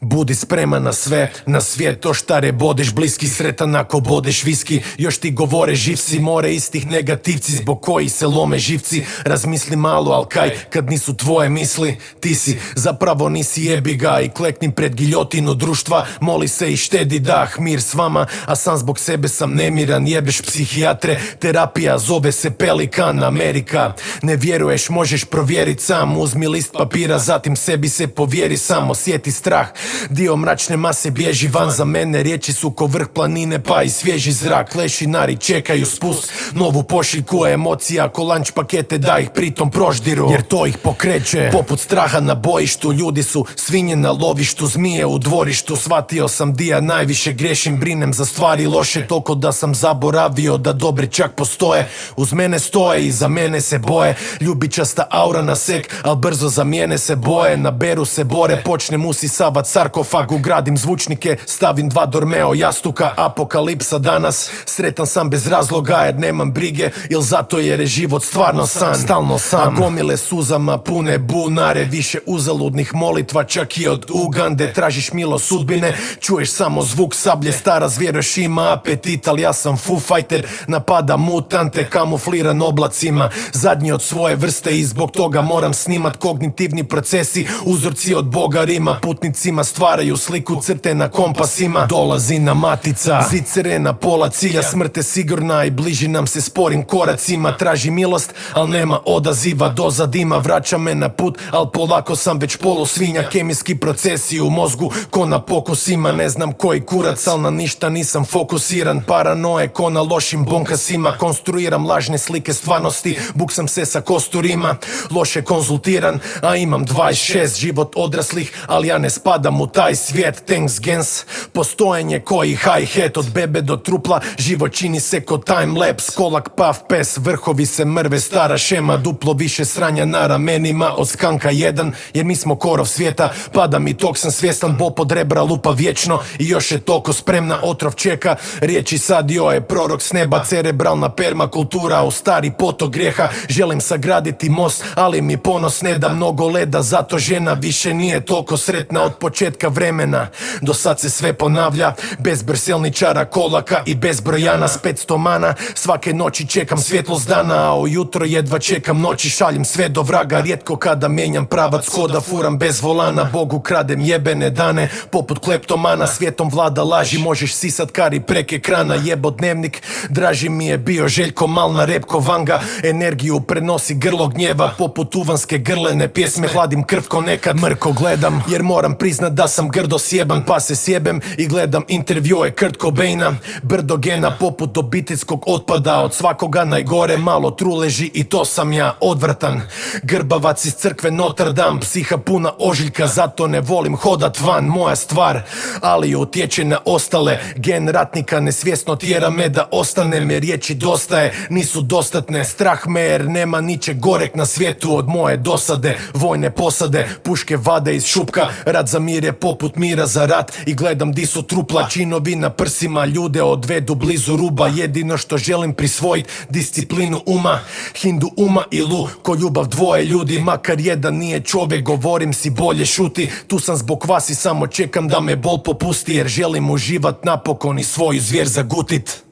Budi spreman na sve, na svijet to štare bodeš, bliski sretan ako bodeš viski. Još ti govore živci, more istih negativci zbog kojih se lome živci. Razmisli malo, al kaj, kad nisu tvoje misli, ti si, zapravo nisi jebiga. I klekni pred giljotinu društva, moli se i štedi dah, mir s vama. A sam zbog sebe sam nemiran, jebeš psihijatre, terapija zove se Pelikan Amerika. Ne vjeruješ, možeš provjerit sam, uzmi list papira, zatim sebi se povjeri sam, osjeti strah. Dio mračne mase bježi van, za mene riječi su ko vrh planine pa i svježi zrak. Lešinari čekaju spust, novu pošiljku emocija, ko lanč pakete da ih pritom proždiru, jer to ih pokreće. Poput straha na bojištu, ljudi su svinje na lovištu, zmije u dvorištu. Shvatio sam di ja najviše griješim, brinem za stvari loše toliko da sam zaboravio da dobri čak postoje. Uz mene stoje i za mene se boje, ljubičasta aura na sek, al brzo zamijene se boje. Naberu se bore, počnem usisavat sarkofag, ugradim zvučnike, stavim 2 Dormeo jastuka. Apokalipsa danas, sretan sam bez razloga jer nemam brige, il zato jer je život stvarno san. Stalno sam, a gomile suzama pune bunare, više uzaludnih molitva čak i od Ugande. Tražiš milo sudbine, čuješ samo zvuk sablje, stara zvjereš ima apetit, ali ja sam Foo Fighter, napada mutante kamufliran oblacima, zadnji od svoje vrste i zbog toga moram snimat. Kognitivni procesi, uzorci od Boga Rima, putnicima stvaraju sliku, crte na kompasima. Dolazi na matica, zid na pola cilja, smrt je sigurna i bliži nam se sporim koracima. Traži milost, al nema odaziva, doza dima vraća me na put, al polako sam već polusvinja. Kemijski procesi u mozgu ko na pokusima, ne znam koji kurac, al na ništa nisam fokusiran. Paranoje ko na lošim bonkasima, konstruiram lažne slike stvarnosti, buksam se sa kosturima. Loše konzultiran, a imam 26, život odraslih, ali ja ne spadam u taj svijet. Thanks gens, postojenje koji hi-hat od bebe do trupla, život čini se ko time-lapse, kolak paf pes, vrhovi se mrve, stara šema, duplo više sranja na ramenima od skanka 1, jer mi smo korov svijeta, pada mi tok sam svjestan, bol pod rebra lupa vječno i još je toko spremna, otrov čeka, riječi sadio je prorok s neba, cerebralna permakultura u stari potok grijeha. Želim sagraditi most, ali mi ponos ne da, mnogo leda, zato žena više nije toliko sretna od početka vremena. Do sad se sve ponavlja, bez brselničara, kolaka i bez brojana s 500 mana. Svake noći čekam svjetlost dana, a ujutro jedva čekam noći, šaljem sve do vraga, rijetko kada mijenjam pravac, koda furam bez volana. Bogu kradem jebene dane, poput kleptomana, svijetom vlada laži, možeš sisat kari prek ekrana. Jebo dnevnik, draži mi je bio Željko Malna, Repko Vanga, energiju prenosi grlo gnjeva, poput uvanske grlene pjesme, hladim krv ko nekad. Mrko gledam, jer moram priznat da sam grdo sjeban, pa se sjebem i gledam intervjue Kurt Cobaina. Brdo gena poput obiteljskog otpada, od svakoga najgore malo truleži i to sam ja, odvratan. Grbavac iz crkve Notre Dame, psiha puna ožiljka, zato ne volim hodat van, moja stvar, ali utječe na ostale. Gen ratnika nesvjesno tjera me da ostanem, jer riječi dosta je, nisu dostatne. Strah me jer nema ničeg goreg na svijetu od moje dosade. Vojne posade, puške vade iz šupka, rad za mir je poput mira za rat i gledam di su trupla. Činovi na prsima ljude odvedu blizu ruba, jedino što želim prisvojit disciplinu uma. Hindu uma i Lu, ko ljubav dvoje ljudi, makar jedan nije čovjek, govorim si bolje šuti. Tu sam zbog vas i samo čekam da me bol popusti, jer želim uživat napokon i svoju zvijer zagutit.